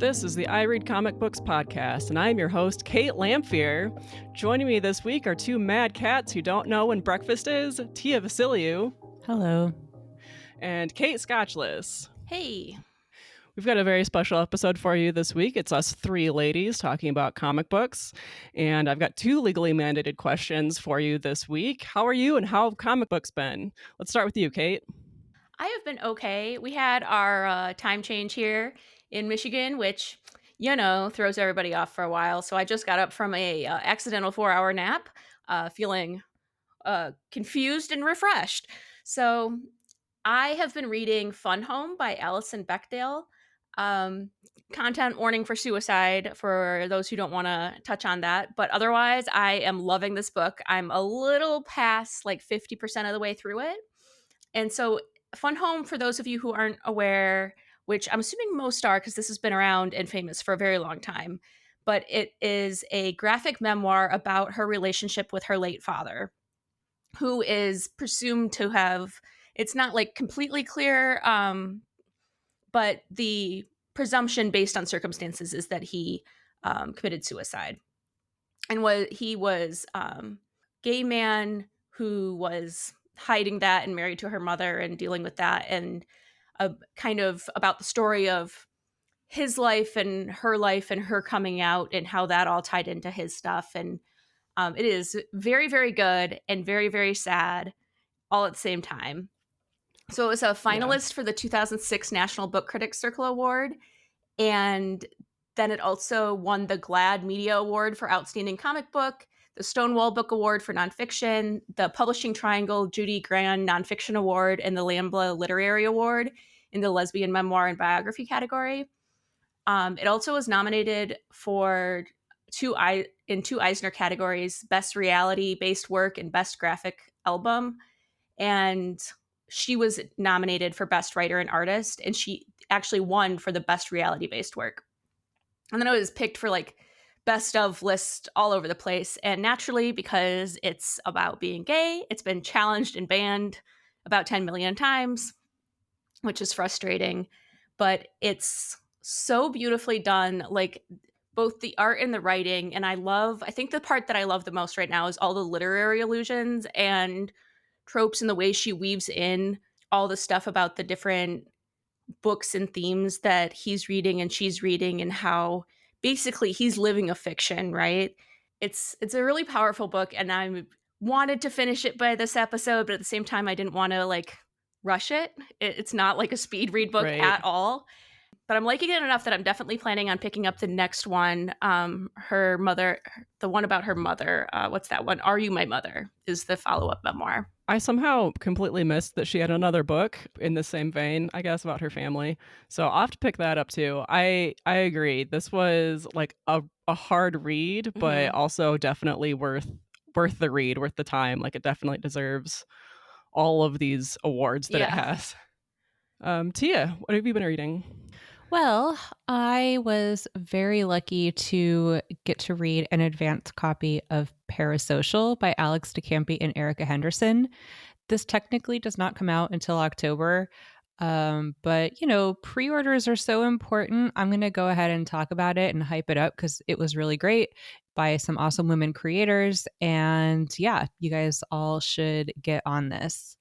This is the I Read Comic Books podcast, and I'm your host, Kait Lamphere. Joining me this week are two mad cats who don't know when breakfast is, Tia Vasiliou. Hello. And Kate Scotchless. Hey. We've got a very special episode for you this week. It's us three ladies talking about comic books, and I've got two legally mandated questions for you this week. How are you, and how have comic books been? Let's start with you, Kate. I have been okay. We had our time change here in Michigan, which, throws everybody off for a while. So I just got up from a accidental 4-hour nap, feeling confused and refreshed. So I have been reading Fun Home by Alison Bechdel. Content warning for suicide for those who don't want to touch on that. But otherwise, I am loving this book. I'm a little past like 50% of the way through it. And so Fun Home, for those of you who aren't aware, which I'm assuming most are because this has been around and famous for a very long time, but it is a graphic memoir about her relationship with her late father, who is presumed to have, it's not like completely clear, but the presumption based on circumstances is that he committed suicide. And he was gay man who was hiding that and married to her mother and dealing with that, and kind of about the story of his life and her coming out and how that all tied into his stuff. And it is very, very good and very, very sad all at the same time. So it was a finalist for the 2006 National Book Critics Circle Award, and then it also won the GLAAD Media Award for Outstanding Comic Book, the Stonewall Book Award for Nonfiction, the Publishing Triangle Judy Grahn Nonfiction Award, and the Lambda Literary Award in the Lesbian Memoir and Biography category. It also was nominated for two Eisner categories, Best Reality-Based Work and Best Graphic Album. And she was nominated for Best Writer and Artist, and she actually won for the Best Reality-Based Work. And then it was picked for like best of list all over the place. And naturally, because it's about being gay, it's been challenged and banned about 10 million times, which is frustrating. But it's so beautifully done, like both the art and the writing. And I think the part that I love the most right now is all the literary allusions and tropes and the way she weaves in all the stuff about the different books and themes that he's reading and she's reading, and how basically he's living a fiction, right? It's a really powerful book, and I wanted to finish it by this episode, but at the same time I didn't want to like rush it. It's not like a speed read book at all. But I'm liking it enough that I'm definitely planning on picking up the next one. Her mother, the one about her mother. What's that one? Are You My Mother? Is the follow-up memoir. I somehow completely missed that she had another book in the same vein, I guess, about her family. So I'll have to pick that up too. I agree. This was like a hard read, but also definitely worth the read, worth the time. Like it definitely deserves all of these awards that it has. Tia, what have you been reading? Well, I was very lucky to get to read an advanced copy of Parasocial by Alex DeCampi and Erica Henderson. This technically does not come out until October, but pre-orders are so important. I'm going to go ahead and talk about it and hype it up because it was really great by some awesome women creators. And yeah, you guys all should get on this.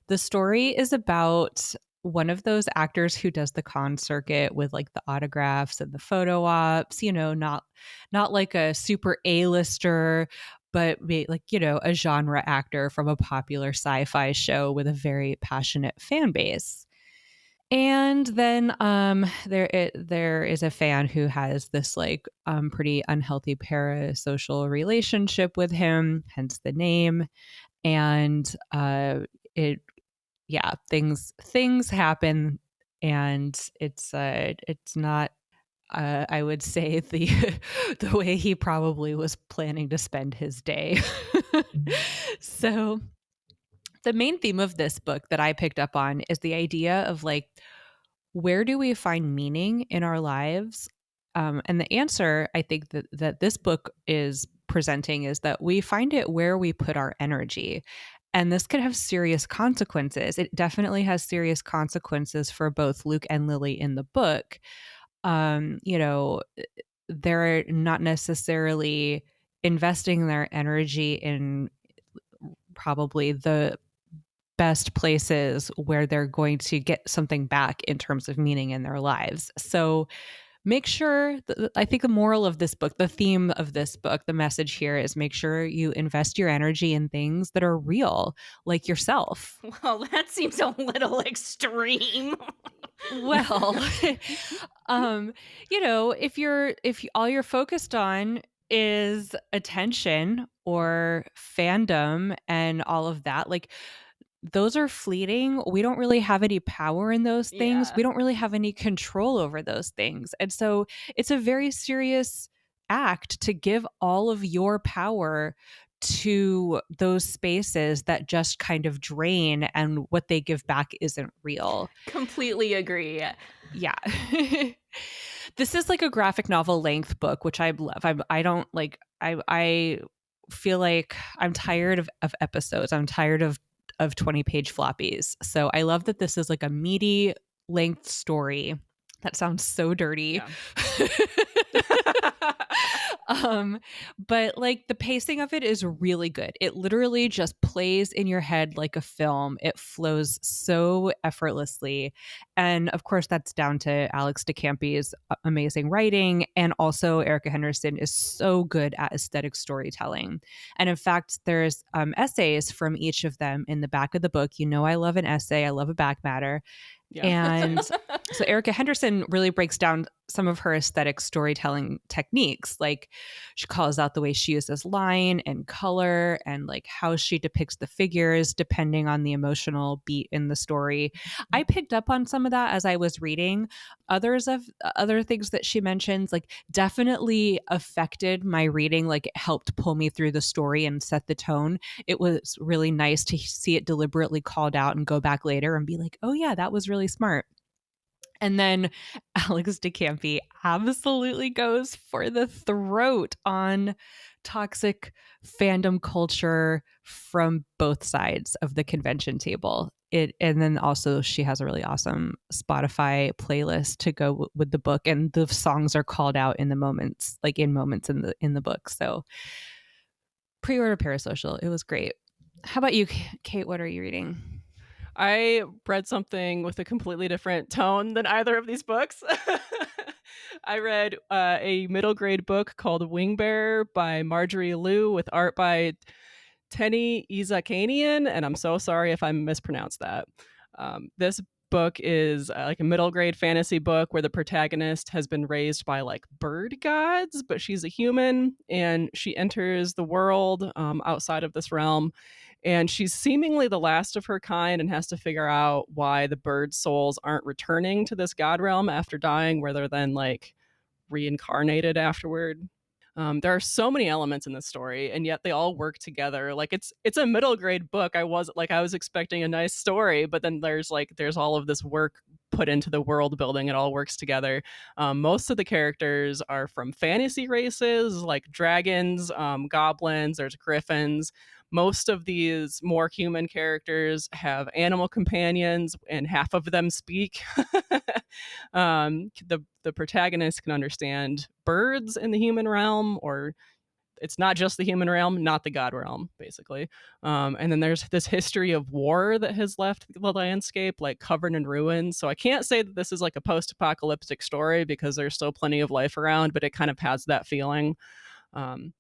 The story is about one of those actors who does the con circuit with like the autographs and the photo ops, not like a super A-lister, but like, a genre actor from a popular sci-fi show with a very passionate fan base. And then there is a fan who has this like pretty unhealthy parasocial relationship with him, hence the name. And things happen, and it's not I would say the way he probably was planning to spend his day. So the main theme of this book that I picked up on is the idea of like, where do we find meaning in our lives? And the answer I think that this book is presenting is that we find it where we put our energy. And this could have serious consequences. It definitely has serious consequences for both Luke and Lily in the book. you know, they're not necessarily investing their energy in probably the best places where they're going to get something back in terms of meaning in their lives. So make sure, I think the moral of this book, the theme of this book, the message here is make sure you invest your energy in things that are real, like yourself. Well, that seems a little extreme. Well, um, all you're focused on is attention or fandom and all of that, like those are fleeting. We don't really have any power in those things. Yeah. We don't really have any control over those things. And so it's a very serious act to give all of your power to those spaces that just kind of drain and what they give back isn't real. Completely agree. Yeah. This is like a graphic novel length book, which I love. I don't like, I feel like I'm tired of episodes. I'm tired of 20-page floppies. So I love that this is like a meaty length story. That sounds so dirty. Yeah. um but like the pacing of it is really good. It literally just plays in your head like a film. It flows so effortlessly, and of course that's down to Alex DeCampi's amazing writing, and also Erica Henderson is so good at aesthetic storytelling. And in fact there's essays from each of them in the back of the book. I love an essay, I love a back matter. Yeah. And so Erica Henderson really breaks down some of her aesthetic storytelling techniques. Like she calls out the way she uses line and color and like how she depicts the figures depending on the emotional beat in the story. I picked up on some of that as I was reading. Other things that she mentions like definitely affected my reading, like it helped pull me through the story and set the tone. It was really nice to see it deliberately called out and go back later and be like, oh yeah, that was really smart. And then Alex DeCampi absolutely goes for the throat on toxic fandom culture from both sides of the convention table. And then also she has a really awesome Spotify playlist to go with the book, and the songs are called out in the moments, like in moments in the book. So pre-order Parasocial. It was great. How about you, Kait? What are you reading? I read something with a completely different tone than either of these books. I read a middle grade book called Wingbearer by Marjorie Liu with art by Tenny Izakanian, and I'm so sorry if I mispronounced that. This book is like a middle grade fantasy book where the protagonist has been raised by like bird gods, but she's a human and she enters the world outside of this realm. And she's seemingly the last of her kind and has to figure out why the bird souls aren't returning to this god realm after dying, where they're then like reincarnated afterward. There are so many elements in this story, and yet they all work together. Like it's a middle grade book. I was expecting a nice story, but then there's all of this work put into the world building. It all works together. Most of the characters are from fantasy races, like dragons, goblins. There's griffins. Most of these more human characters have animal companions, and half of them speak. The protagonist can understand birds in the human realm, or it's not just the human realm, not the god realm, basically. And then there's this history of war that has left the landscape like covered in ruins. So I can't say that this is like a post-apocalyptic story because there's still plenty of life around, but it kind of has that feeling. Um,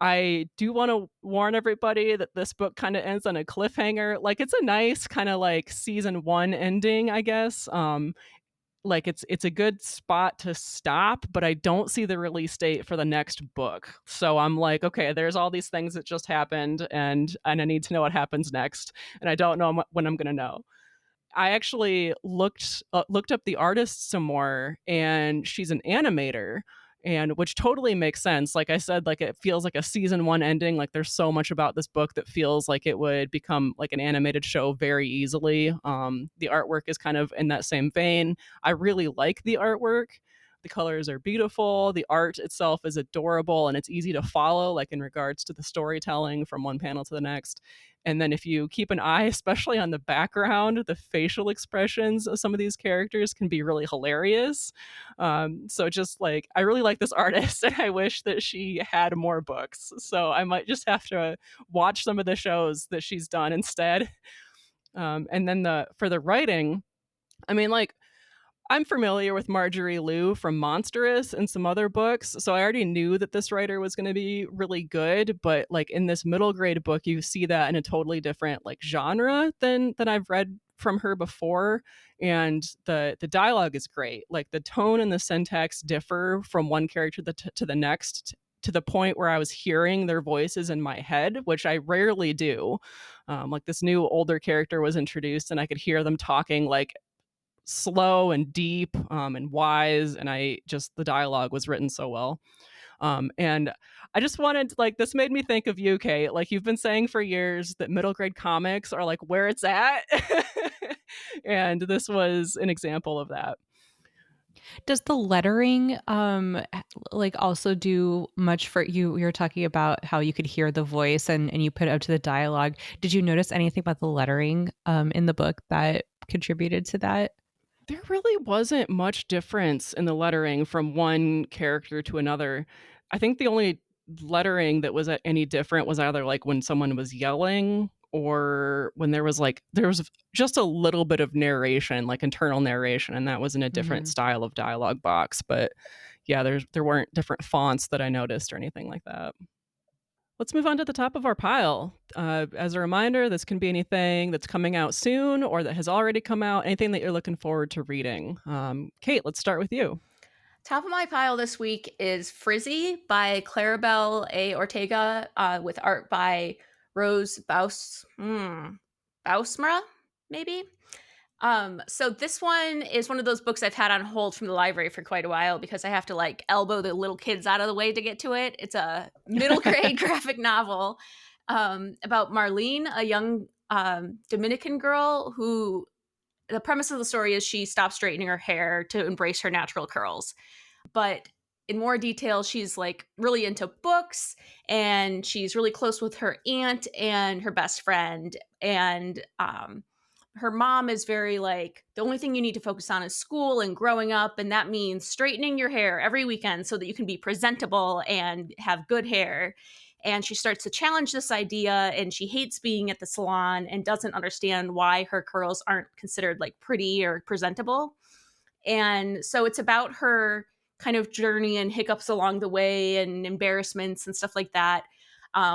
I do want to warn everybody that this book kind of ends on a cliffhanger. Like it's a nice kind of like season one ending, I guess. Like it's a good spot to stop, but I don't see the release date for the next book. So I'm like, okay, there's all these things that just happened, and I need to know what happens next, and I don't know when I'm gonna know. I actually looked up the artist some more, and she's an animator, and which totally makes sense. Like I said, like it feels like a season one ending. Like there's so much about this book that feels like it would become like an animated show very easily. The artwork is kind of in that same vein. I really like the artwork. The colors are beautiful, the art itself is adorable, and it's easy to follow, like in regards to the storytelling from one panel to the next. And then if you keep an eye, especially on the background, the facial expressions of some of these characters can be really hilarious. So just like, I really like this artist and I wish that she had more books. So I might just have to watch some of the shows that she's done instead. And then for the writing, I mean, like, I'm familiar with Marjorie Liu from Monstrous and some other books, so I already knew that this writer was going to be really good. But like in this middle grade book, you see that in a totally different like genre than I've read from her before, and the dialogue is great. Like the tone and the syntax differ from one character to the next. To the point where I was hearing their voices in my head, which I rarely do. Like this new older character was introduced, and I could hear them talking like slow and deep and wise, and the dialogue was written so well. And I just wanted, like, this made me think of you, Kate. Like, you've been saying for years that middle grade comics are like where it's at. And this was an example of that. Does the lettering like also do much for you? You're talking about how you could hear the voice and you put it up to the dialogue. Did you notice anything about the lettering in the book that contributed to that? There really wasn't much difference in the lettering from one character to another. I think the only lettering that was any different was either like when someone was yelling or when there was just a little bit of narration, like internal narration, and that was in a different Mhm. style of dialogue box. But yeah, there weren't different fonts that I noticed or anything like that. Let's move on to the top of our pile. As a reminder, this can be anything that's coming out soon or that has already come out, anything that you're looking forward to reading. Kate, let's start with you. Top of my pile this week is Frizzy by Clarabelle A. Ortega, with art by Rose Bausmra, maybe. So this one is one of those books I've had on hold from the library for quite a while because I have to like elbow the little kids out of the way to get to it. It's a middle grade graphic novel about Marlene, a young Dominican girl who the premise of the story is she stops straightening her hair to embrace her natural curls. But in more detail, she's like really into books and she's really close with her aunt and her best friend. And her mom is very like, the only thing you need to focus on is school and growing up. And that means straightening your hair every weekend so that you can be presentable and have good hair. And she starts to challenge this idea and she hates being at the salon and doesn't understand why her curls aren't considered like pretty or presentable. And so it's about her kind of journey and hiccups along the way and embarrassments and stuff like that,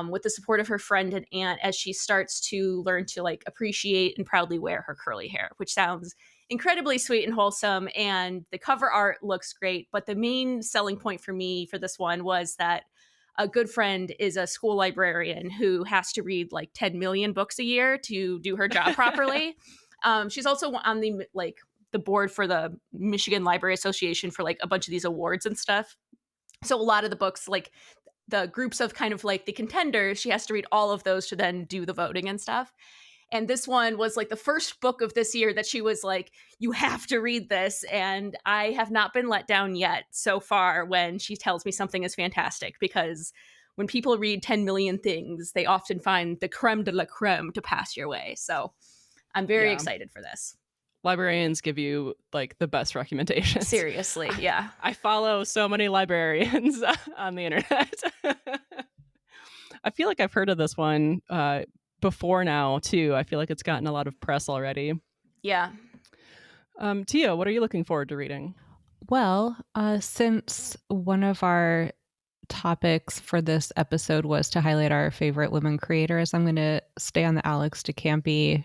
with the support of her friend and aunt as she starts to learn to like appreciate and proudly wear her curly hair, which sounds incredibly sweet and wholesome. And the cover art looks great. But the main selling point for me for this one was that a good friend is a school librarian who has to read like 10 million books a year to do her job properly. She's also on the board for the Michigan Library Association for like a bunch of these awards and stuff. So a lot of the books, like the groups of kind of like the contenders, she has to read all of those to then do the voting and stuff. And this one was like the first book of this year that she was like, you have to read this. And I have not been let down yet so far when she tells me something is fantastic, because when people read 10 million things, they often find the creme de la creme to pass your way. So I'm very Yeah. excited for this. Librarians give you like the best recommendations. Seriously, yeah. I follow so many librarians on the internet. I feel like I've heard of this one before now, too. I feel like it's gotten a lot of press already. Yeah. Tia, what are you looking forward to reading? Well, since one of our topics for this episode was to highlight our favorite women creators, I'm going to stay on the Alex DeCampi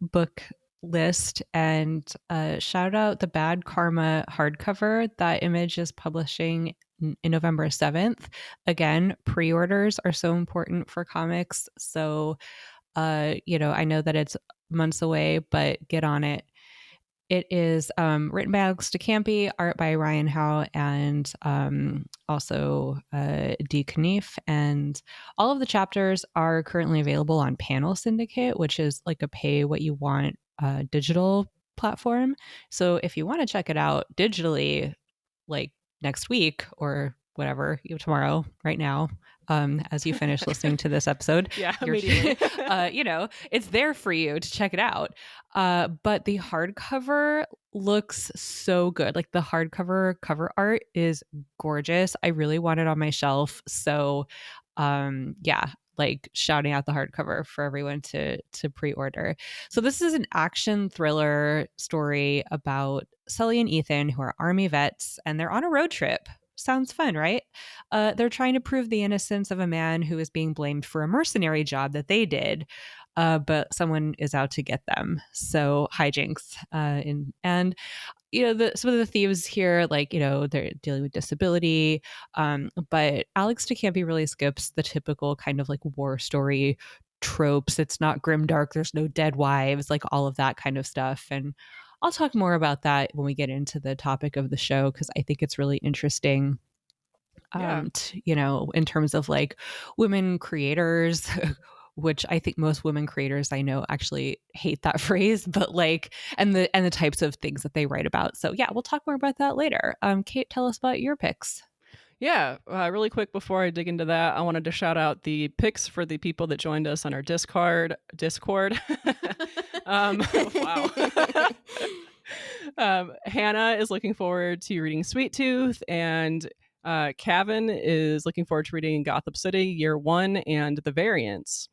book list and shout out the Bad Karma hardcover that Image is publishing in November 7th. Again, pre-orders are so important for comics. So, I know that it's months away, but get on it. It is written by Alex DeCampi, art by Ryan Howe, and also Dee Knief. And all of the chapters are currently available on Panel Syndicate, which is like a pay what you want digital platform. So if you want to check it out digitally, like next week or whatever, tomorrow, right now, as you finish listening to this episode, Yeah, immediately. it's there for you to check it out. But the hardcover looks so good. Like the hardcover cover art is gorgeous. I really want it on my shelf. So, yeah, like shouting out the hardcover for everyone to pre-order. So this is an action thriller story about Sully and Ethan, who are Army vets, and they're on a road trip. Sounds fun, right? They're trying to prove the innocence of a man who is being blamed for a mercenary job that they did, but someone is out to get them. So hijinks. And some of the themes here, like, they're dealing with disability, but Alex DeCampi really skips the typical kind of like war story tropes. It's not grimdark, there's no dead wives, like all of that kind of stuff. And I'll talk more about that when we get into the topic of the show, because I think it's really interesting, Yeah. in terms of like women creators, which I think most women creators I know actually hate that phrase, but like, and the types of things that they write about. So yeah, we'll talk more about that later. Kate, tell us about your picks. Yeah, really quick before I dig into that, I wanted to shout out the picks for the people that joined us on our Discord. Wow. Hannah is looking forward to reading Sweet Tooth, and Cavan is looking forward to reading Gotham City Year 1 and The Variants.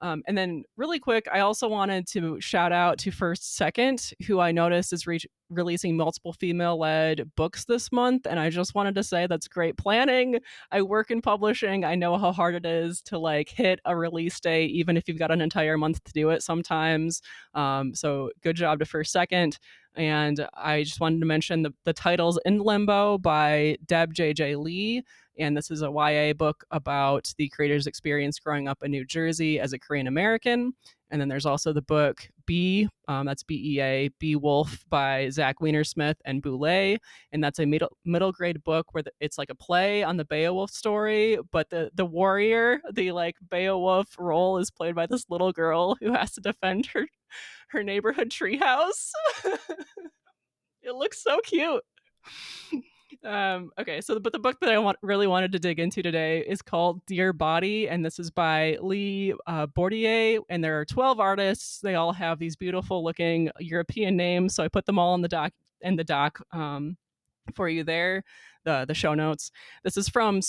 And then, really quick, I also wanted to shout out to First Second, who I noticed is releasing multiple female led books this month. And I just wanted to say that's great planning. I work in publishing. I know how hard it is to like hit a release date, even if you've got an entire month to do it sometimes. So, good job to First Second. And I just wanted to mention the titles In Limbo by Deb J.J. Lee. And this is a YA book about the creator's experience growing up in New Jersey as a Korean American. And then there's also the book Bee, that's BEA, Bee Wolf by Zach Weinersmith and Boulay. And that's a middle grade book where it's like a play on the Beowulf story, but the warrior, the like Beowulf role is played by this little girl who has to defend her neighborhood treehouse. It looks so cute. Okay, so but the book that I really wanted to dig into today is called Dear Body, and this is by Lee Bordier, and there are 12 artists. They all have these beautiful looking European names, so I put them all in the doc for you there, the show notes. This is from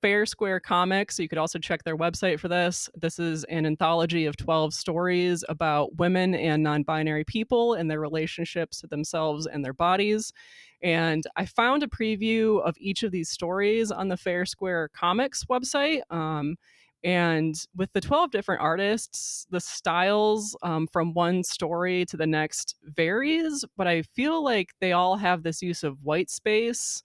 Fair Square Comics, so you could also check their website for this. This is an anthology of 12 stories about women and non-binary people and their relationships to themselves and their bodies. And I found a preview of each of these stories on the Fair Square Comics website. And with the 12 different artists, the styles from one story to the next varies, but I feel like they all have this use of white space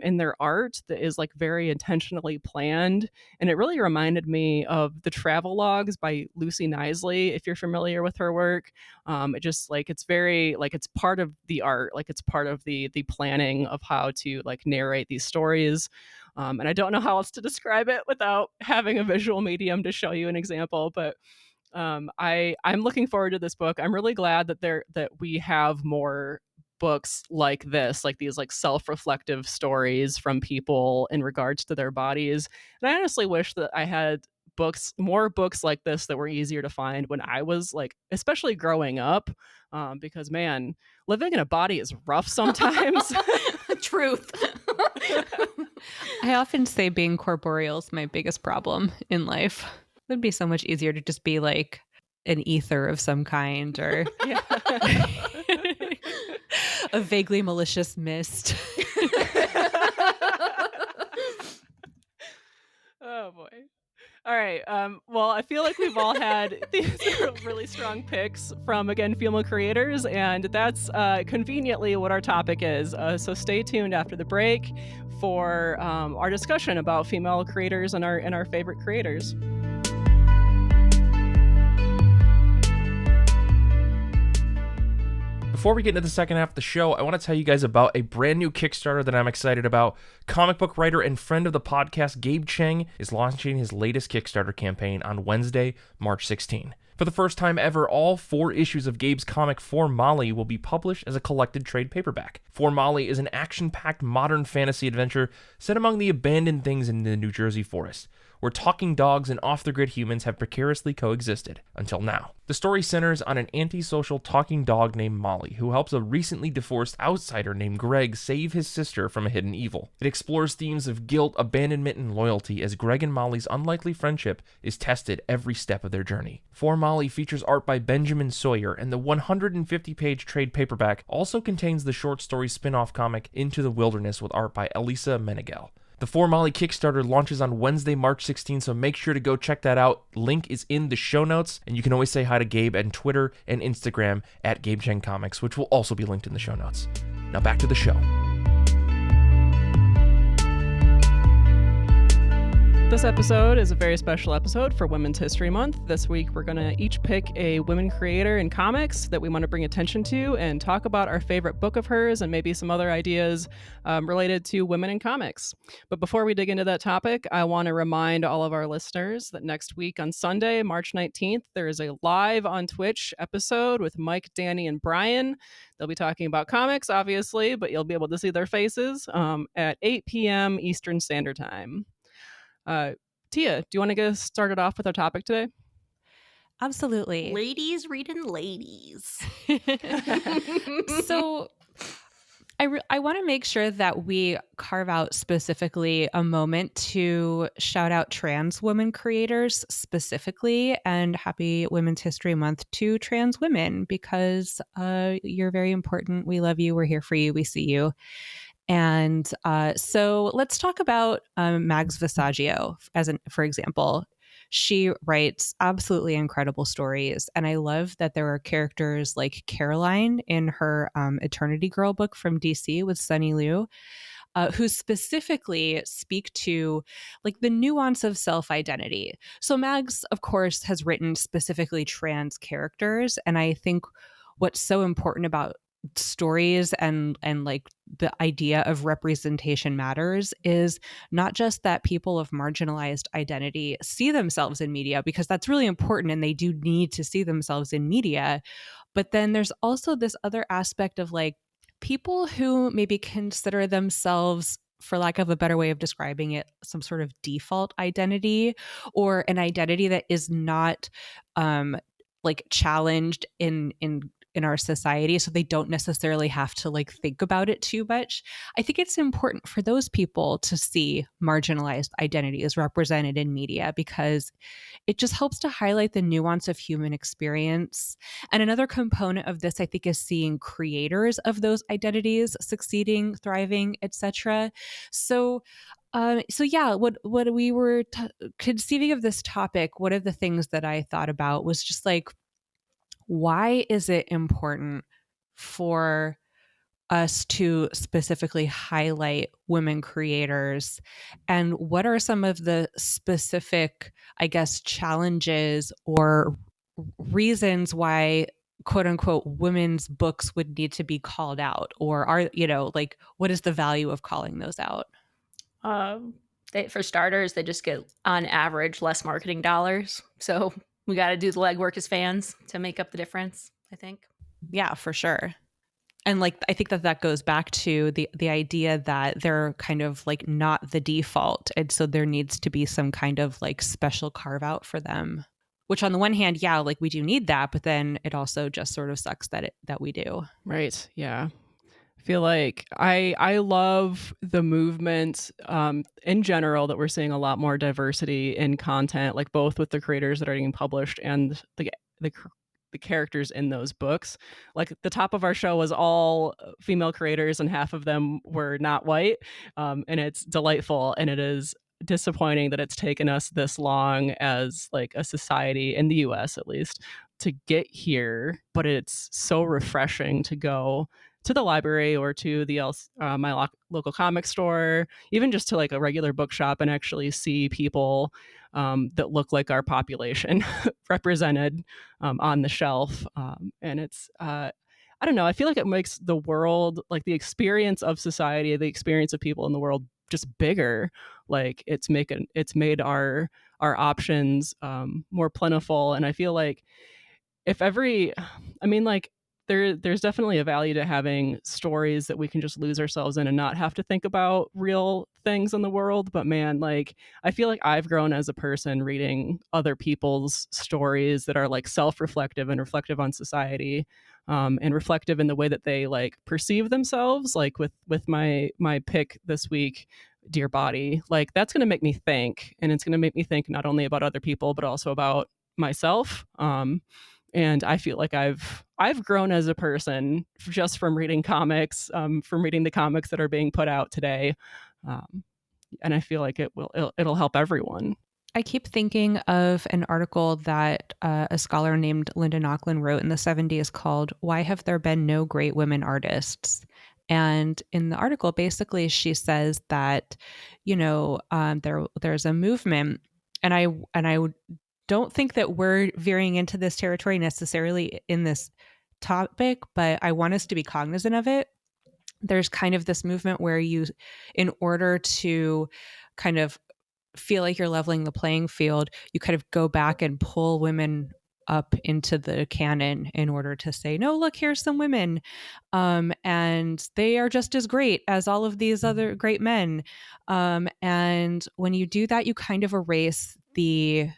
in their art that is like very intentionally planned. And it really reminded me of the travel logs by Lucy Knisley, if you're familiar with her work. It just like, it's very like, it's part of the art, like it's part of the planning of how to like narrate these stories. And I don't know how else to describe it without having a visual medium to show you an example, but I'm looking forward to this book. I'm really glad that we have more books like this, like these like self-reflective stories from people in regards to their bodies. And I honestly wish that I had more books like this that were easier to find when I was like, especially growing up, because man, living in a body is rough sometimes. Truth. I often say being corporeal is my biggest problem in life. It would be so much easier to just be like an ether of some kind, or a vaguely malicious mist. Oh boy. All right. Well, I feel like we've all had these really strong picks from, again, female creators, and that's conveniently what our topic is. So stay tuned after the break for our discussion about female creators and our favorite creators. Before we get into the second half of the show, I want to tell you guys about a brand new Kickstarter that I'm excited about. Comic book writer and friend of the podcast, Gabe Cheng, is launching his latest Kickstarter campaign on Wednesday, March 16. For the first time ever, all 4 issues of Gabe's comic For Molly will be published as a collected trade paperback. For Molly is an action-packed modern fantasy adventure set among the abandoned things in the New Jersey forest, where talking dogs and off-the-grid humans have precariously coexisted, until now. The story centers on an antisocial talking dog named Molly, who helps a recently divorced outsider named Greg save his sister from a hidden evil. It explores themes of guilt, abandonment, and loyalty as Greg and Molly's unlikely friendship is tested every step of their journey. For Molly features art by Benjamin Sawyer, and the 150-page trade paperback also contains the short story spin-off comic Into the Wilderness with art by Elisa Meneghel. The For Molly Kickstarter launches on Wednesday, March 16th, so make sure to go check that out. Link is in the show notes, and you can always say hi to Gabe on Twitter and Instagram at GabeChenComics, which will also be linked in the show notes. Now back to the show. This episode is a very special episode for Women's History Month. This week, we're going to each pick a women creator in comics that we want to bring attention to and talk about our favorite book of hers and maybe some other ideas related to women in comics. But before we dig into that topic, I want to remind all of our listeners that next week on Sunday, March 19th, there is a live on Twitch episode with Mike, Danny, and Brian. They'll be talking about comics, obviously, but you'll be able to see their faces at 8 p.m. Eastern Standard Time. Tia, do you want to get started off with our topic today? Absolutely. Ladies reading ladies. So I want to make sure that we carve out specifically a moment to shout out trans women creators specifically, and happy Women's History Month to trans women, because you're very important. We love you. We're here for you. We see you. And so let's talk about Mags Visaggio, for example. She writes absolutely incredible stories, and I love that there are characters like Caroline in her Eternity Girl book from DC with Sunny Liu, who specifically speak to like the nuance of self-identity. So Mags, of course, has written specifically trans characters, and I think what's so important about stories and like the idea of representation matters is not just that people of marginalized identity see themselves in media, because that's really important and they do need to see themselves in media, but then there's also this other aspect of like people who maybe consider themselves, for lack of a better way of describing it, some sort of default identity, or an identity that is not like challenged in our society, so they don't necessarily have to like think about it too much. I think it's important for those people to see marginalized identities represented in media, because it just helps to highlight the nuance of human experience. And another component of this, I think, is seeing creators of those identities succeeding, thriving, etc. So yeah, what we were conceiving of this topic, one of the things that I thought about was just like, why is it important for us to specifically highlight women creators? And what are some of the specific, I guess, challenges or reasons why quote unquote women's books would need to be called out? Or are, like, what is the value of calling those out? For starters, they just get on average less marketing dollars. So we got to do the legwork as fans to make up the difference, I think. Yeah, for sure. And like, I think that goes back to the idea that they're kind of like not the default. And so there needs to be some kind of like special carve out for them, which on the one hand, yeah, like we do need that, but then it also just sort of sucks that we do. Right. Yeah. I feel like I love the movement in general, that we're seeing a lot more diversity in content, like both with the creators that are getting published and the characters in those books. Like the top of our show was all female creators, and half of them were not white, and it's delightful. And it is disappointing that it's taken us this long as like a society in the US at least to get here, but it's so refreshing to go to the library or to my local comic store, even just to like a regular bookshop, and actually see people that look like our population represented on the shelf. And it's, I don't know, I feel like it makes the world, like the experience of society, the experience of people in the world, just bigger. Like it's made our options more plentiful. And I feel like if every I mean, like, there's definitely a value to having stories that we can just lose ourselves in and not have to think about real things in the world. But man, like, I feel like I've grown as a person reading other people's stories that are like self-reflective and reflective on society, and reflective in the way that they like perceive themselves. Like with my pick this week, Dear Body, like that's going to make me think, and it's going to make me think not only about other people but also about myself. And I feel like I've grown as a person just from reading comics, from reading the comics that are being put out today, um, and I feel like it'll help everyone. I keep thinking of an article that a scholar named Linda Nochlin wrote in the 70s called "Why Have There Been No Great Women Artists?" And in the article, basically, she says that, there's a movement, and I don't think that we're veering into this territory necessarily in this topic, but I want us to be cognizant of it. There's kind of this movement where in order to kind of feel like you're leveling the playing field, you kind of go back and pull women up into the canon in order to say, no, look, here's some women. And they are just as great as all of these other great men. And when you do that, you kind of erase the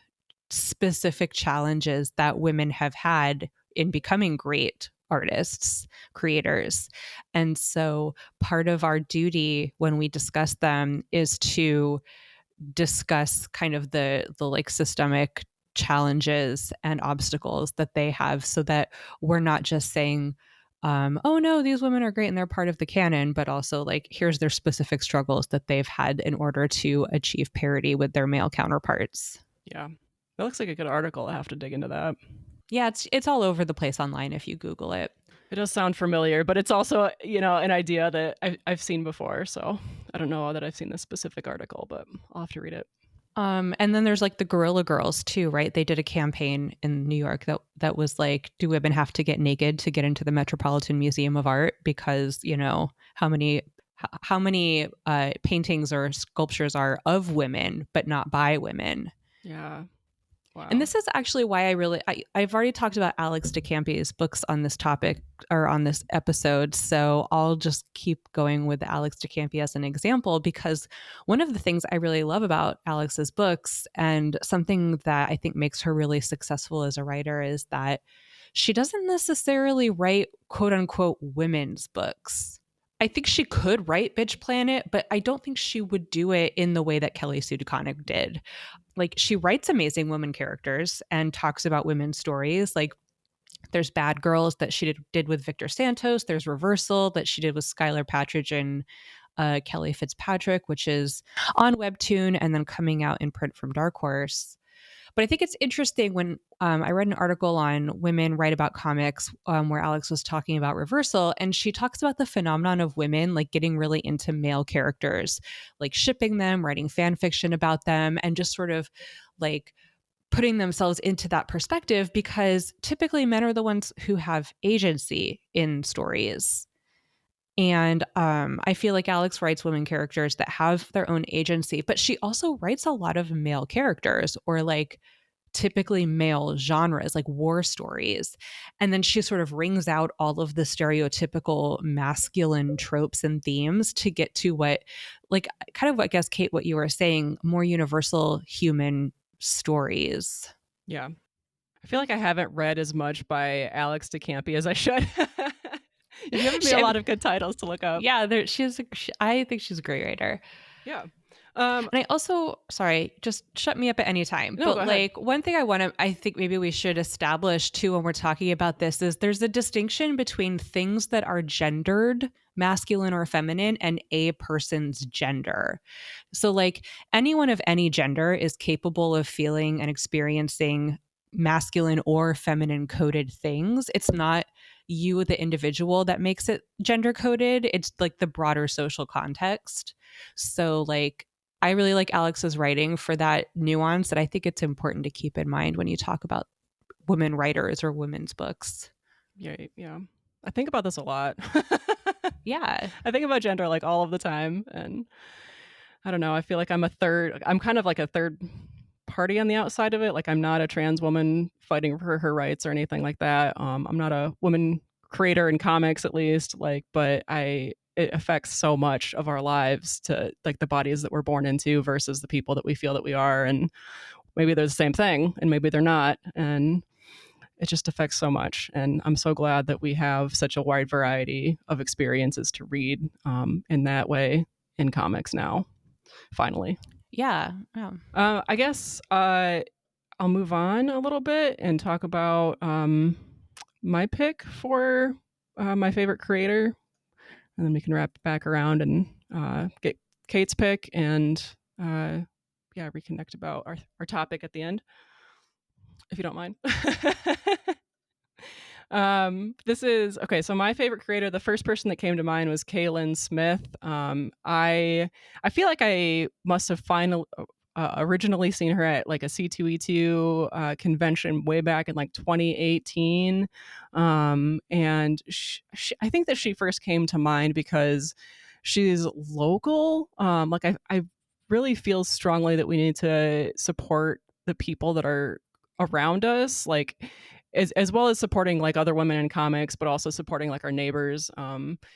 specific challenges that women have had in becoming great artists, creators. And so part of our duty when we discuss them is to discuss kind of the like systemic challenges and obstacles that they have, so that we're not just saying oh no, these women are great and they're part of the canon, but also like here's their specific struggles that they've had in order to achieve parity with their male counterparts. Yeah, that looks like a good article. I have to dig into that. Yeah, it's all over the place online if you Google it. It does sound familiar, but it's also, an idea that I've seen before. So I don't know that I've seen this specific article, but I'll have to read it. And then there's like the Guerrilla Girls too, right? They did a campaign in New York that was like, do women have to get naked to get into the Metropolitan Museum of Art? Because how many paintings or sculptures are of women but not by women? Yeah. Wow. And this is actually why I've already talked about Alex de Campier's books on this topic or on this episode. So I'll just keep going with Alex de Campier as an example, because one of the things I really love about Alex's books, and something that I think makes her really successful as a writer, is that she doesn't necessarily write quote unquote women's books. I think she could write Bitch Planet, but I don't think she would do it in the way that Kelly Sue DeConnick did. Like, she writes amazing women characters and talks about women's stories. Like, there's Bad Girls that she did with Victor Santos. There's Reversal that she did with Skylar Patridge and Kelly Fitzpatrick, which is on Webtoon and then coming out in print from Dark Horse. But I think it's interesting when I read an article on Women Write About Comics, where Alex was talking about Reversal, and she talks about the phenomenon of women like getting really into male characters, like shipping them, writing fan fiction about them, and just sort of like putting themselves into that perspective, because typically men are the ones who have agency in stories. And I feel like Alex writes women characters that have their own agency, but she also writes a lot of male characters, or like typically male genres, like war stories. And then she sort of wrings out all of the stereotypical masculine tropes and themes to get to what, like, kind of, I guess, Kait, what you were saying, more universal human stories. Yeah. I feel like I haven't read as much by Alex de Campi as I should. You've given me a lot of good titles to look up. Yeah, I think she's a great writer. Yeah. And I also, sorry, just shut me up at any time. No, but go ahead. like, one thing I think maybe we should establish too when we're talking about this is there's a distinction between things that are gendered, masculine or feminine, and a person's gender. So like, anyone of any gender is capable of feeling and experiencing masculine or feminine coded things. It's not you, the individual, that makes it gender coded. It's like the broader social context. So like, I really like Alex's writing for that nuance, that I think it's important to keep in mind when you talk about women writers or women's books. Yeah. I think about this a lot. Yeah. I think about gender like all of the time, and I don't know. I feel like I'm kind of like a third party on the outside of it. Like I'm not a trans woman fighting for her rights or anything like that. I'm not a woman creator in comics, at least. Like, but it affects so much of our lives, to like the bodies that we're born into versus the people that we feel that we are, and maybe they're the same thing, and maybe they're not, and it just affects so much. And I'm so glad that we have such a wide variety of experiences to read in that way in comics now. Finally. Yeah. Yeah. I guess I'll move on a little bit and talk about my pick for my favorite creator, and then we can wrap back around and get Kate's pick and uh, yeah, reconnect about our topic at the end, if you don't mind. This is okay. So my favorite creator, the first person that came to mind was Kaylin Smith. I feel like I must have finally originally seen her at like a C2E2 convention way back in like 2018, and I think that she first came to mind because she's local. Like I really feel strongly that we need to support the people that are around us, like as well as supporting like other women in comics, but also supporting like our neighbors,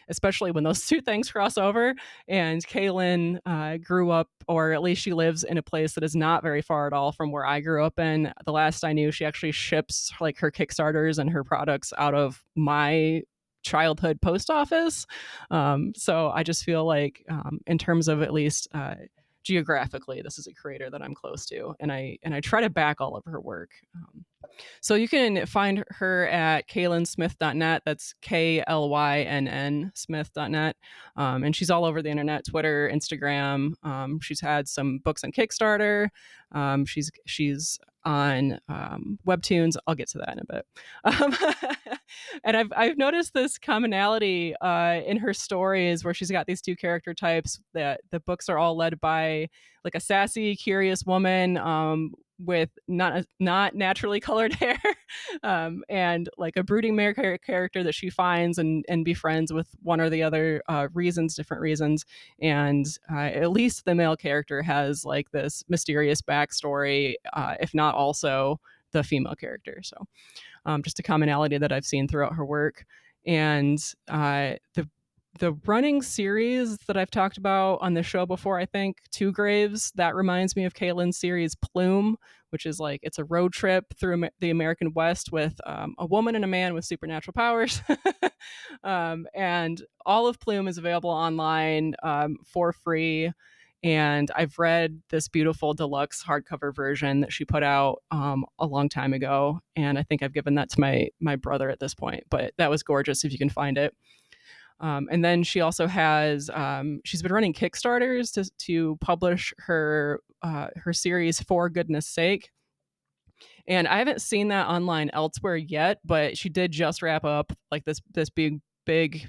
especially when those two things cross over. And Kaylin grew up, or at least she lives in a place that is not very far at all from where I grew up in. The last I knew, she actually ships like her Kickstarters and her products out of my childhood post office. So I just feel like, in terms of at least geographically, this is a creator that I'm close to, and I try to back all of her work. So you can find her at kaylynsmith.net. That's KLYNN Smith.net. And she's all over the internet, Twitter, Instagram. She's had some books on Kickstarter. She's on Webtoons. I'll get to that in a bit. And I've noticed this commonality in her stories, where she's got these two character types. That the books are all led by like a sassy, curious woman with not naturally colored hair, and like a brooding mare character that she finds and befriends with one or the other different reasons. And at least the male character has like this mysterious backstory, if not also the female character. So just a commonality that I've seen throughout her work. And the running series that I've talked about on the show before, I think Two Graves, that reminds me of Kaylin's series Plume, which is like it's a road trip through the American West with a woman and a man with supernatural powers. And all of Plume is available online for free. And I've read this beautiful deluxe hardcover version that she put out a long time ago, and I think I've given that to my brother at this point. But that was gorgeous if you can find it. And then she also has she's been running Kickstarters to publish her series For Goodness Sake. And I haven't seen that online elsewhere yet, but she did just wrap up like this big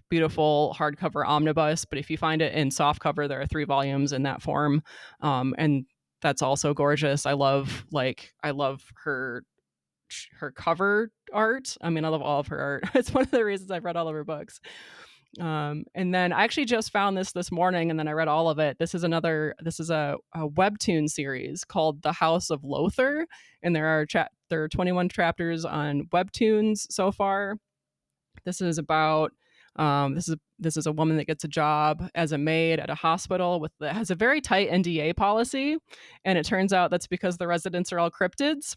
beautiful hardcover omnibus. But if you find it in softcover, there are 3 volumes in that form, and that's also gorgeous. I love her cover art. I mean, I love all of her art. It's one of the reasons I've read all of her books. And then I actually just found this morning, and then I read all of it. This is a webtoon series called The House of Lothar, and there are 21 chapters on webtoons so far. This is about this is a woman that gets a job as a maid at a hospital that has a very tight NDA policy, and it turns out that's because the residents are all cryptids.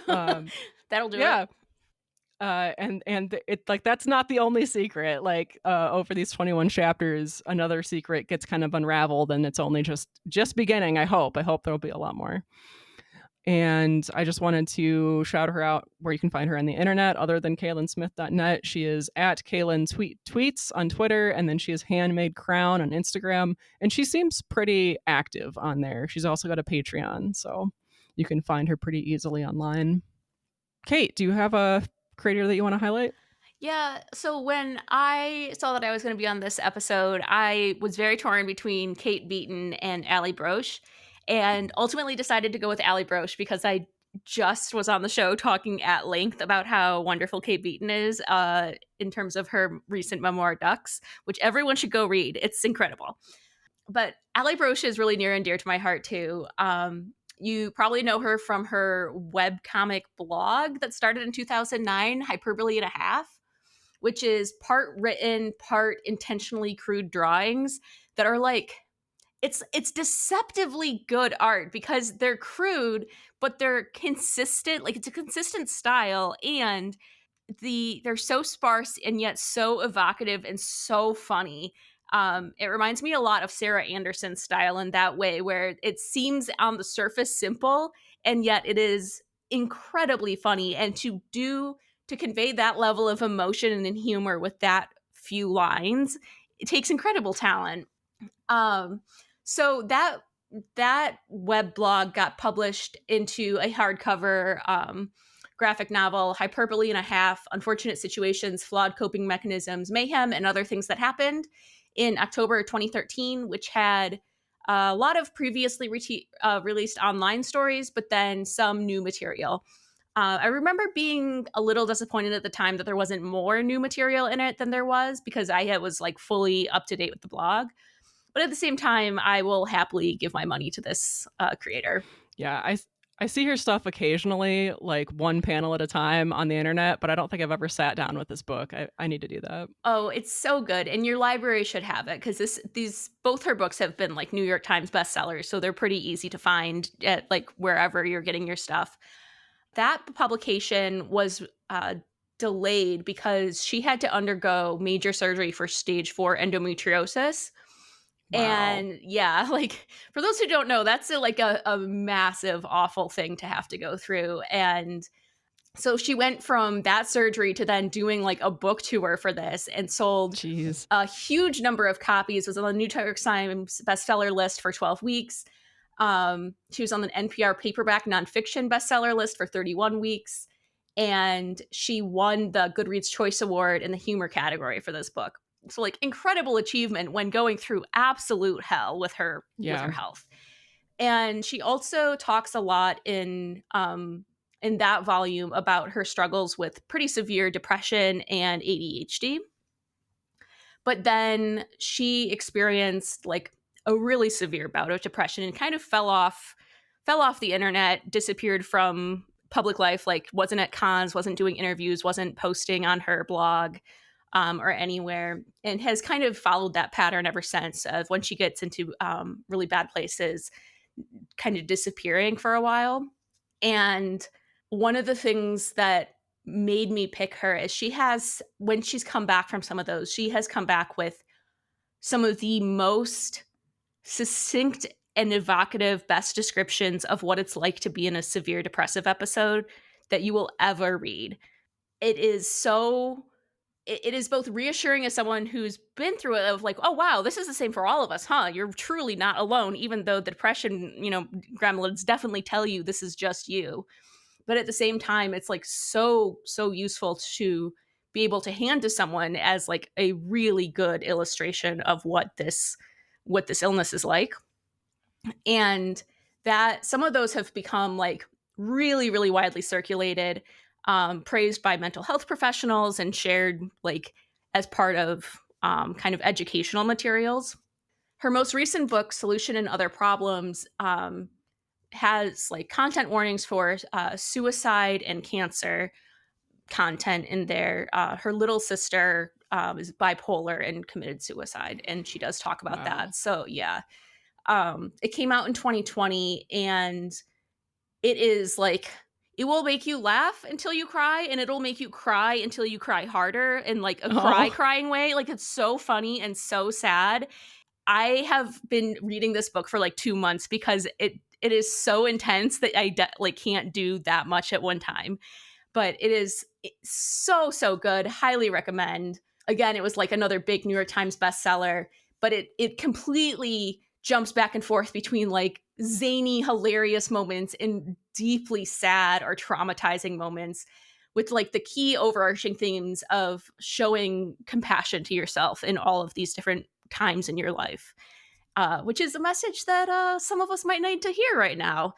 That'll do Yeah. it. And it like that's not the only secret. Like over these 21 chapters, another secret gets kind of unraveled, and it's only just beginning. I hope there'll be a lot more. And I just wanted to shout her out where you can find her on the internet other than kaylynsmith.net. She is at Kaylin tweets on Twitter, and then she is Handmade Crown on Instagram, and she seems pretty active on there. She's also got a Patreon, so you can find her pretty easily online. Kate, do you have a creator that you want to highlight? Yeah, so when I saw that I was going to be on this episode, I was very torn between Kate Beaton and Allie Broche, and ultimately decided to go with Allie Broche because I just was on the show talking at length about how wonderful Kate Beaton is in terms of her recent memoir, Ducks, which everyone should go read. It's incredible. But Ali Broche is really near and dear to my heart too. You probably know her from her webcomic blog that started in 2009, Hyperbole and a Half, which is part written, part intentionally crude drawings that are like it's deceptively good art because they're crude, but they're consistent. Like it's a consistent style, and they're so sparse and yet so evocative and so funny. It reminds me a lot of Sarah Anderson's style in that way, where it seems on the surface simple, and yet it is incredibly funny. And to convey that level of emotion and humor with that few lines, it takes incredible talent. Um, so that web blog got published into a hardcover graphic novel, Hyperbole and a Half, Unfortunate Situations, Flawed Coping Mechanisms, Mayhem, and Other Things That Happened in October 2013, which had a lot of previously released online stories, but then some new material. I remember being a little disappointed at the time that there wasn't more new material in it than there was, because I was like fully up to date with the blog. But at the same time, I will happily give my money to this creator. Yeah, I see her stuff occasionally, like one panel at a time on the internet, but I don't think I've ever sat down with this book. I need to do that. Oh, it's so good, and your library should have it because these both her books have been like New York Times bestsellers, so they're pretty easy to find at like wherever you're getting your stuff. That publication was delayed because she had to undergo major surgery for stage 4 endometriosis. Wow. And yeah, like for those who don't know, that's a massive, awful thing to have to go through. And so she went from that surgery to then doing like a book tour for this and sold Jeez. a huge number of copies, was on the New York Times bestseller list for 12 weeks. She was on the NPR paperback nonfiction bestseller list for 31 weeks. And she won the Goodreads Choice Award in the humor category for this book. So like incredible achievement when going through absolute hell with her Yeah. health. And she also talks a lot in that volume about her struggles with pretty severe depression and ADHD. But then she experienced like a really severe bout of depression and kind of fell off the internet, disappeared from public life, like wasn't at cons, wasn't doing interviews, wasn't posting on her blog or anywhere, and has kind of followed that pattern ever since of when she gets into really bad places, kind of disappearing for a while. And one of the things that made me pick her is when she's come back from some of those, she has come back with some of the most succinct and evocative best descriptions of what it's like to be in a severe depressive episode that you will ever read. It is so it is both reassuring as someone who's been through it, of like, oh wow, this is the same for all of us, huh? You're truly not alone, even though the depression, gremlins definitely tell you this is just you. But at the same time, it's like so useful to be able to hand to someone as like a really good illustration of what this illness is like. And that some of those have become like really widely circulated, praised by mental health professionals and shared like as part of kind of educational materials. Her most recent book, Solution and Other Problems, has like content warnings for suicide and cancer content in there. Her little sister is bipolar and committed suicide, and she does talk about Wow. that. So yeah, it came out in 2020, and it is like it will make you laugh until you cry, and it'll make you cry until you cry harder in like a Oh, crying way. Like it's so funny and so sad. I have been reading this book for like 2 months because it is so intense that like can't do that much at one time. But so good. Highly recommend. Again, it was like another big New York Times bestseller, but it completely jumps back and forth between like zany, hilarious moments and deeply sad or traumatizing moments, with like the key overarching themes of showing compassion to yourself in all of these different times in your life, which is a message that some of us might need to hear right now.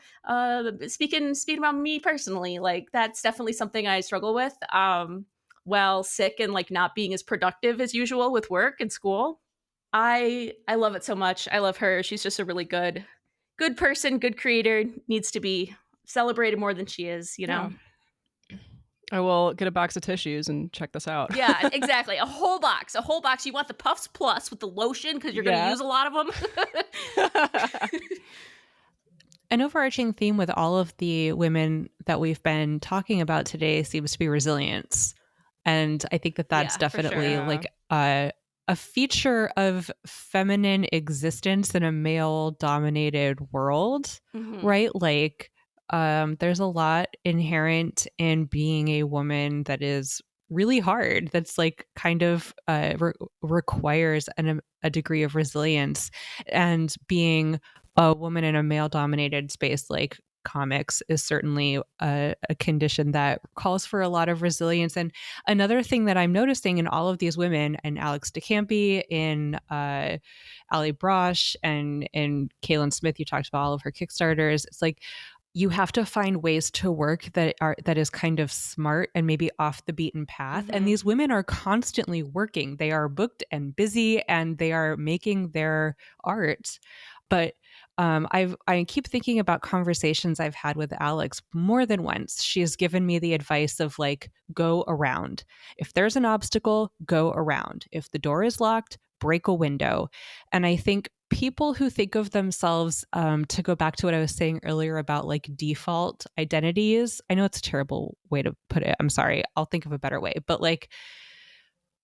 Speaking about me personally, like that's definitely something I struggle with. While sick and like not being as productive as usual with work and school. I love it so much. I love her. She's just a really good person, good creator, needs to be celebrated more than she is, you Yeah. know? I will get a box of tissues and check this out. Yeah, exactly. A whole box. A whole box. You want the Puffs Plus with the lotion because you're going to Yeah. use a lot of them. An overarching theme with all of the women that we've been talking about today seems to be resilience. And I think that that's Yeah, for sure. definitely Yeah. like a feature of feminine existence in a male dominated world, Mhm. right? Like, there's a lot inherent in being a woman that is really hard, that's like kind of requires a degree of resilience. And being a woman in a male dominated space like comics is certainly a condition that calls for a lot of resilience. And another thing that I'm noticing in all of these women, and Alex DeCampi, in Ali Brosh, and in Kaylin Smith, you talked about all of her Kickstarters. It's like you have to find ways to work that is kind of smart and maybe off the beaten path. And Mhm. these women are constantly working. They are booked and busy, and they are making their art. But I keep thinking about conversations I've had with Alex more than once. She has given me the advice of like, go around. If there's an obstacle, go around. If the door is locked, break a window. And I think people who think of themselves, to go back to what I was saying earlier about like default identities, I know it's a terrible way to put it. I'm sorry. I'll think of a better way. But like,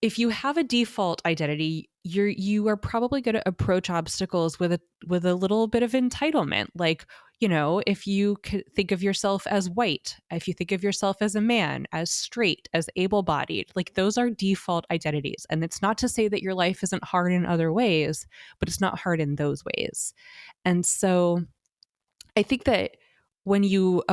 if you have a default identity, you are probably going to approach obstacles with a little bit of entitlement. Like, you know, if you could think of yourself as white, if you think of yourself as a man, as straight, as able-bodied, like those are default identities. And it's not to say that your life isn't hard in other ways, but it's not hard in those ways. And so I think that when you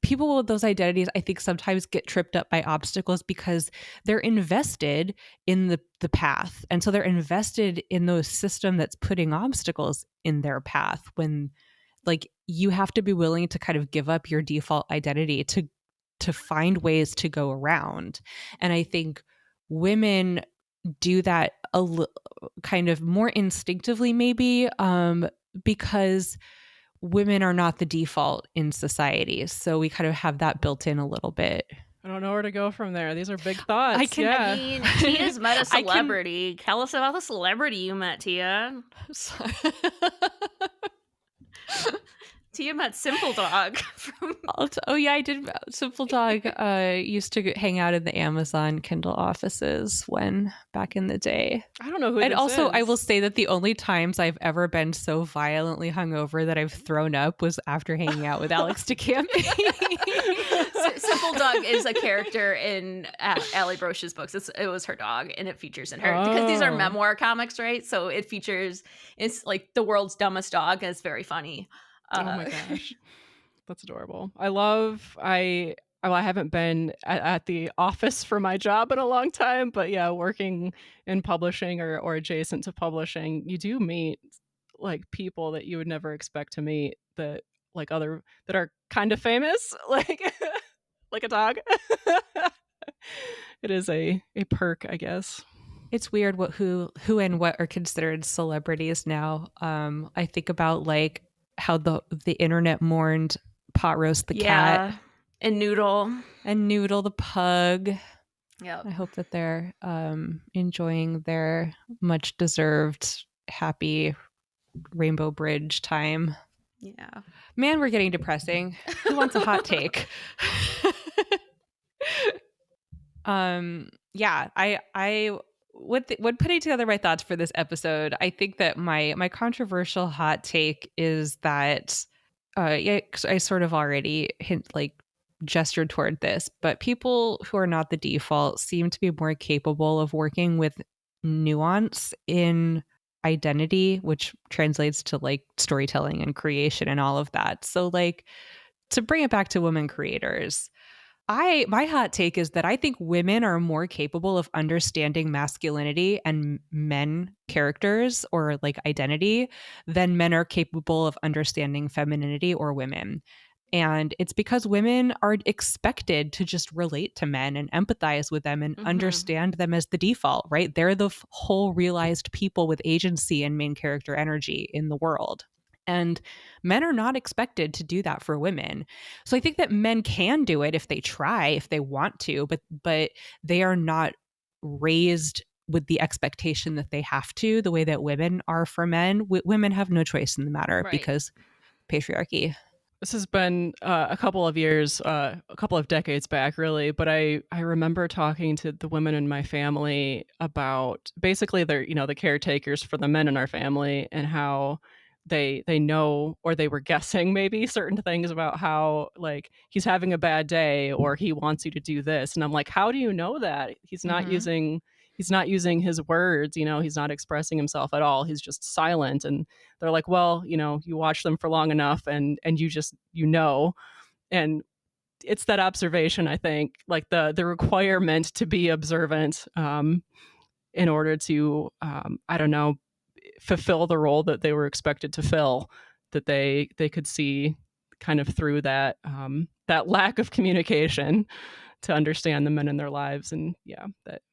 people with those identities, I think sometimes get tripped up by obstacles because they're invested in the path, and so they're invested in the system that's putting obstacles in their path. When like you have to be willing to kind of give up your default identity to find ways to go around. And I think women do that kind of more instinctively, maybe, because women are not the default in society. So we kind of have that built in a little bit. I don't know where to go from there. These are big I thoughts. can, I Yeah. mean, Tia's met a I can, celebrity. Tell us about the celebrity you met, Tia. Tia met Simple Dog from oh yeah, I did. Simple Dog used to hang out in the Amazon Kindle offices when back in the day. I don't know who And this also, I will is. say that the only times I've ever been so violently hungover that I've thrown up was after hanging out with Alex DeCampi. Simple Dog is a character in Ali Brosh's books. It was her dog, and it features in her because these are Oh. memoir comics, right? So it features it's like the world's dumbest dog, and it's very funny. Oh my gosh. That's adorable. I haven't been at the office for my job in a long time, but yeah, working in publishing or adjacent to publishing, you do meet like people that you would never expect to meet that like other that are kind of famous, like like a dog. It is a perk, I guess. It's weird who and what are considered celebrities now. I think about like how the internet mourned Pot Roast the cat Yeah, and Noodle. and Noodle the pug. Yep. I hope that they're enjoying their much deserved happy Rainbow Bridge time. Yeah. Man, we're getting depressing. Who wants a hot take? Yeah, I when putting together my thoughts for this episode, I think that my controversial hot take is that yeah, 'cause I sort of already gestured toward this, but people who are not the default seem to be more capable of working with nuance in identity, which translates to like storytelling and creation and all of that. So like, to bring it back to women creators, my hot take is that I think women are more capable of understanding masculinity and men characters or like identity than men are capable of understanding femininity or women. And it's because women are expected to just relate to men and empathize with them and understand them as the default, right? They're the whole realized people with agency and main character energy in the world. And men are not expected to do that for women. So I think that men can do it if they try, if they want to, but they are not raised with the expectation that they have to, the way that women are for men. Women have no choice in the matter because patriarchy. This has been a couple of years, a couple of decades back, really. But I remember talking to the women in my family about basically they're, the caretakers for the men in our family and how they know, or they were guessing maybe certain things about how, like, he's having a bad day or he wants you to do this. And I'm like, how do you know that? He's not using his words, he's not expressing himself at all. He's just silent. And they're like, well, you watch them for long enough and you just, and it's that observation, I think, like the requirement to be observant in order to, I don't know, fulfill the role that they were expected to fill, that they could see kind of through that, that lack of communication to understand the men in their lives. And that.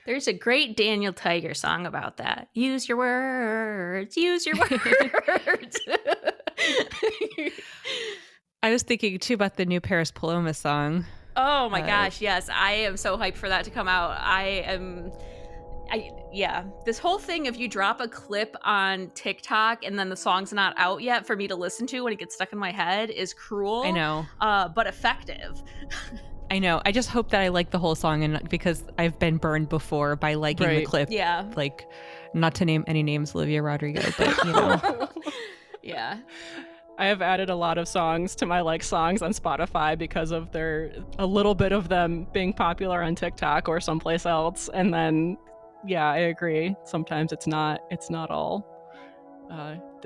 There's a great Daniel Tiger song about that. Use your words. Use your words. I was thinking too about the new Paris Paloma song. Oh my gosh, yes. I am so hyped for that to come out. This whole thing, if you drop a clip on TikTok and then the song's not out yet for me to listen to when it gets stuck in my head is cruel. I know. But effective. I know. I just hope that I like the whole song, and because I've been burned before by liking the clip. Yeah. Like, not to name any names, Olivia Rodrigo, but Yeah. I have added a lot of songs to my songs on Spotify because of a little bit of them being popular on TikTok or someplace else. And then, I agree. Sometimes it's not all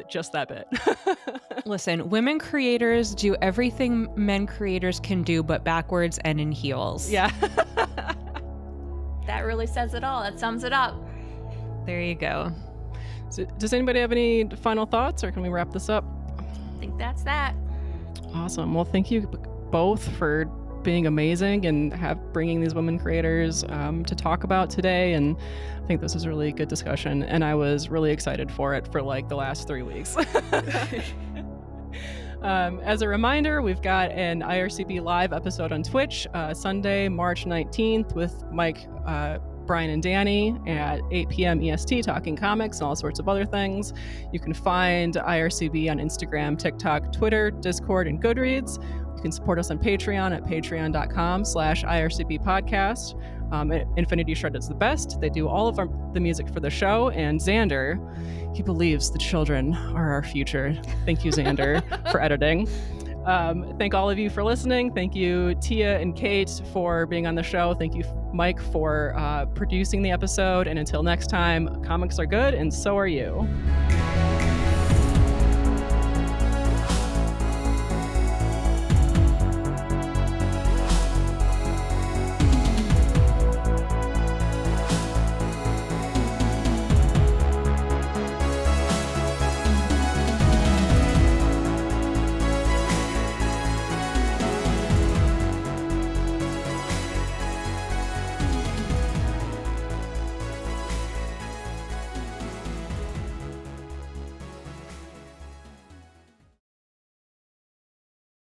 just that bit. Listen, women creators do everything men creators can do, but backwards and in heels. Yeah. That really says it all. That sums it up. There you go. So, does anybody have any final thoughts, or can we wrap this up? I think that's that. Awesome. Well, thank you both for being amazing and bringing these women creators to talk about today. And I think this was a really good discussion, and I was really excited for it for the last 3 weeks. As a reminder, we've got an IRCB live episode on Twitch Sunday, March 19th with Mike, Brian, and Danny at 8 p.m. EST talking comics and all sorts of other things. You can find IRCB on Instagram, TikTok, Twitter, Discord, and Goodreads. You can support us on Patreon at patreon.com/IRCB podcast. Infinity Shred is the best. They do all of the music for the show. And Zander, he believes the children are our future. Thank you, Zander, for editing. Thank all of you for listening. Thank you, Tia and Kait, for being on the show. Thank you, Mike, for producing the episode. And until next time, comics are good, and so are you.